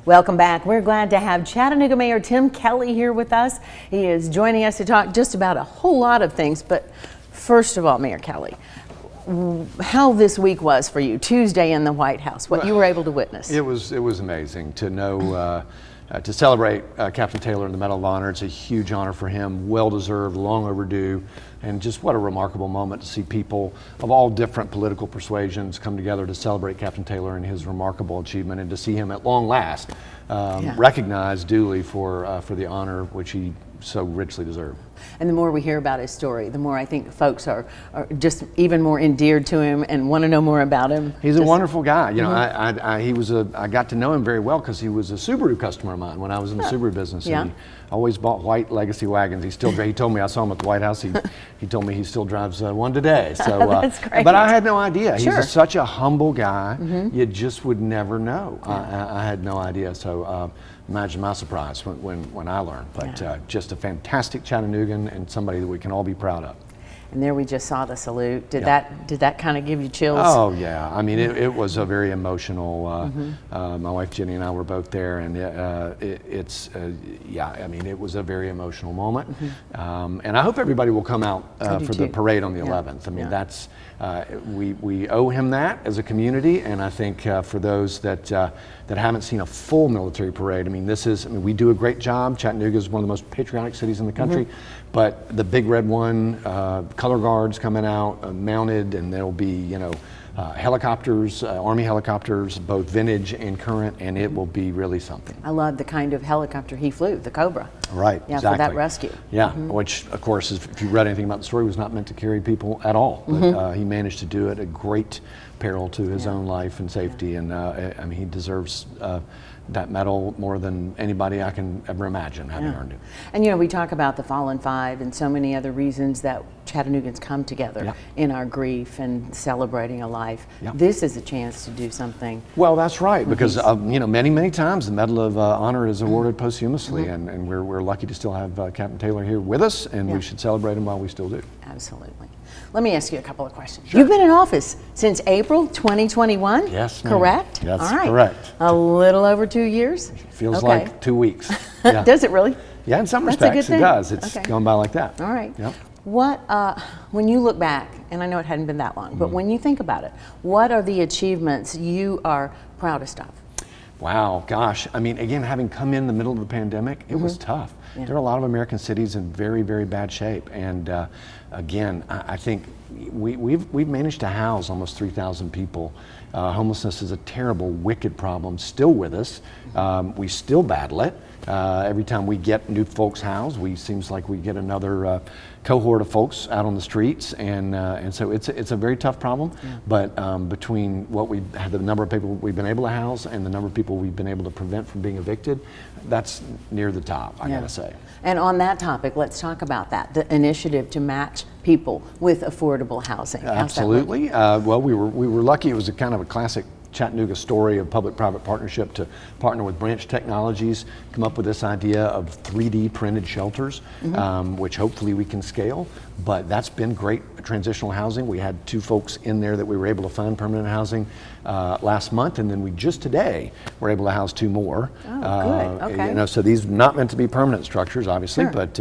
Welcome back. We're glad to have Chattanooga Mayor Tim Kelly here with us. He is joining us to talk just about a whole lot of things. But first of all, Mayor Kelly, how this week was for you, Tuesday in the White House, what you were able to witness. It was amazing to know, to celebrate Captain Taylor in the Medal of Honor. It's a huge honor for him, well-deserved, long overdue, and just what a remarkable moment to see people of all different political persuasions come together to celebrate Captain Taylor and his remarkable achievement, and to see him at long last recognized duly for the honor which he so richly deserved. And the more we hear about his story, the more I think folks are just even more endeared to him and want to know more about him. He's a wonderful guy. You know, I got to know him very well because he was a Subaru customer of mine when I was in the Subaru business. Yeah. And he always bought white Legacy wagons. He told me, I saw him at the White House. He told me he still drives one today. So, That's great. But I had no idea. Sure. He's such a humble guy. You just would never know. I had no idea. So imagine my surprise when I learned. But just a fantastic Chattanoogan and somebody that we can all be proud of. And there we just saw the salute. Did that kind of give you chills? Oh yeah, I mean it was a very emotional. My wife Jenny and I were both there, and I mean it was a very emotional moment. And I hope everybody will come out for the parade on the 11th. I mean that's we owe him that as a community, and I think for those that haven't seen a full military parade, I mean we do a great job. Chattanooga is one of the most patriotic cities in the country, but the big red one. Color guards coming out mounted, and there'll be helicopters, Army helicopters, both vintage and current, and it will be really something. I love the kind of helicopter he flew, the Cobra. Right, yeah, exactly. For that rescue. Yeah, which of course, if you read anything about the story, was not meant to carry people at all. But he managed to do it at great peril to his own life and safety, and I mean he deserves that medal more than anybody I can ever imagine having earned it. And we talk about the Fallen Five and so many other reasons that Chattanoogans come together in our grief and celebrating a life. This is a chance to do something. Well, that's right, because many times the Medal of Honor is awarded posthumously, and we're lucky to still have Captain Taylor here with us, and we should celebrate him while we still do. Absolutely. Let me ask you a couple of questions. Sure. You've been in office since April 2021? Yes, ma'am. Correct? That's all right. correct. A little over 2 years? Feels like 2 weeks. Does it really? Yeah, in some That's a good respects thing. it does. It's gone by like that. All right. Yep. What, when you look back, and I know it hadn't been that long, but when you think about it, what are the achievements you are proudest of? Wow, gosh. I mean, again, having come in the middle of the pandemic, it was tough. There are a lot of American cities in very, very bad shape. And again, I think we've managed to house almost 3,000 people. Homelessness is a terrible, wicked problem still with us. We still battle it. Every time we get new folks housed, seems like we get another cohort of folks out on the streets, and so it's a very tough problem. But between the number of people we've been able to house and the number of people we've been able to prevent from being evicted, that's near the top, I gotta say. And on that topic, let's talk about that, the initiative to match people with affordable housing. Absolutely. Well, we were lucky. It was a kind of a classic Chattanooga story of public-private partnership to partner with Branch Technologies, come up with this idea of 3D printed shelters, which hopefully we can scale. But that's been great transitional housing. We had 2 folks in there that we were able to find permanent housing last month, and then we just today were able to house 2 more. Oh, good. Okay. So these are not meant to be permanent structures, obviously, but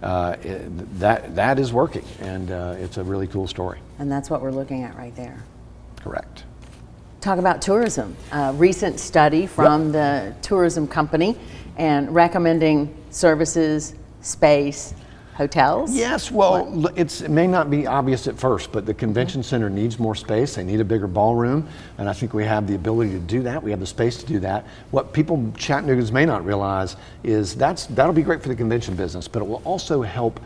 that is working, and it's a really cool story. And that's what we're looking at right there. Correct. Talk about tourism. A recent study from the tourism company and recommending services, space, hotels? Yes, well, it may not be obvious at first, but the convention center needs more space. They need a bigger ballroom, and I think we have the ability to do that. We have the space to do that. What people, Chattanoogans, may not realize is that'll be great for the convention business, but it will also help.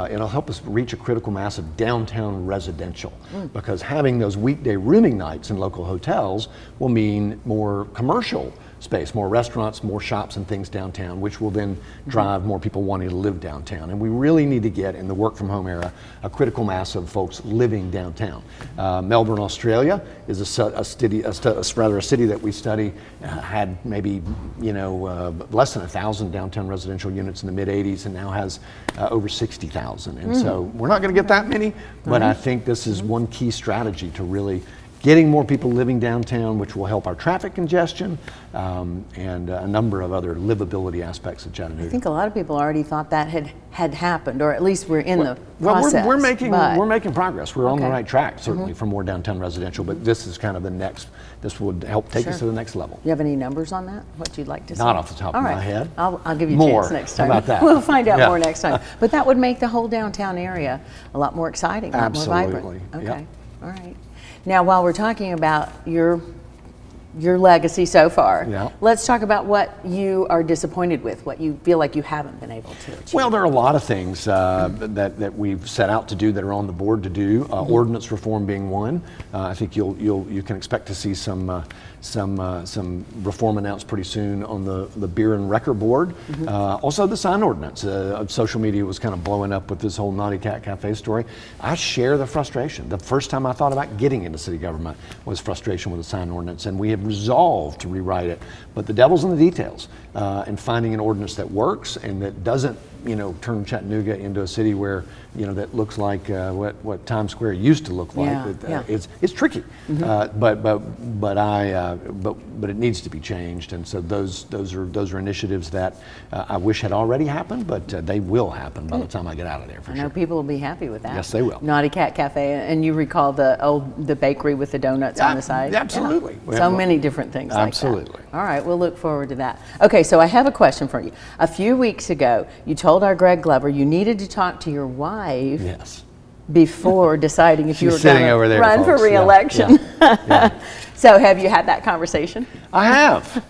It'll help us reach a critical mass of downtown residential, because having those weekday rooming nights in local hotels will mean more commercial space, more restaurants, more shops and things downtown, which will then drive more people wanting to live downtown. And we really need to get, in the work from home era, a critical mass of folks living downtown. Melbourne, Australia is a city that we study, had maybe less than 1,000 downtown residential units in the mid-'80s, and now has over 60,000. And so we're not going to get that many, but I think this is one key strategy to really getting more people living downtown, which will help our traffic congestion, and a number of other livability aspects of Chattanooga. I think a lot of people already thought that had happened, or at least we're in the Well, process. we're making progress. We're on the Okay. right track, certainly, for more downtown residential, but this is kind of the next, this would help take us to the next level. You have any numbers on that? What you'd like to see? Not off the top of All my right. head. I'll give you a More. chance next How time. about that? We'll find out Yeah. more next time. But that would make the whole downtown area a lot more exciting, a lot more Absolutely. vibrant. Yep. Okay. All right. Now, while we're talking about your legacy so far, Yeah. let's talk about what you are disappointed with, what you feel like you haven't been able to achieve. Well, there are a lot of things that we've set out to do that are on the board to do. Ordinance reform being one. I think you can expect to see some reform announced pretty soon on the beer and record board. Also, the sign ordinance. Social media was kind of blowing up with this whole Naughty Cat Cafe story. I share the frustration. The first time I thought about getting into city government was frustration with the sign ordinance, and we have resolved to rewrite it. But the devil's in the details, and finding an ordinance that works and that doesn't, turn Chattanooga into a city where, that looks like what Times Square used to look like. Yeah. It's tricky, but it needs to be changed, and so those are initiatives that I wish had already happened, but they will happen by the time I get out of there. For I know sure. people will be happy with that. Yes, they will. Naughty Cat Cafe, and you recall the bakery with the donuts on the side? Absolutely. Yeah. So many different things like that. Absolutely. All right, we'll look forward to that. Okay, so I have a question for you. A few weeks ago, you told our Greg Glover you needed to talk to your wife Yes. before deciding if you were She's sitting going over to there, run for folks. Yeah, re-election. yeah. So have you had that conversation? I have.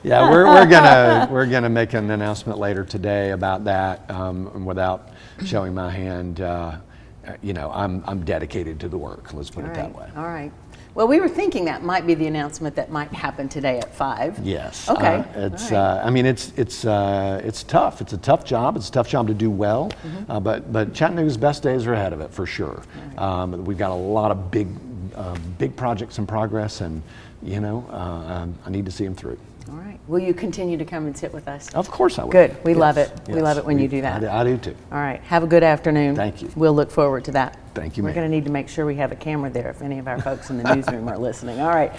Yeah, we're gonna make an announcement later today about that. And without showing my hand, I'm dedicated to the work. Let's put it that way. All right. Well, we were thinking that might be the announcement that might happen today at 5. Yes. Okay. It's. All right. I mean, it's tough. It's a tough job. It's a tough job to do well. But Chattanooga's best days are ahead of it for sure. We've got a lot of big projects in progress, and I need to see them through. All right. Will you continue to come and sit with us? Of course I will. Good. We love it. Yes. We love it when you do that. I do too. All right. Have a good afternoon. Thank you. We'll look forward to that. Thank you, We're ma'am. going to need to make sure we have a camera there if any of our folks in the newsroom are listening. All right.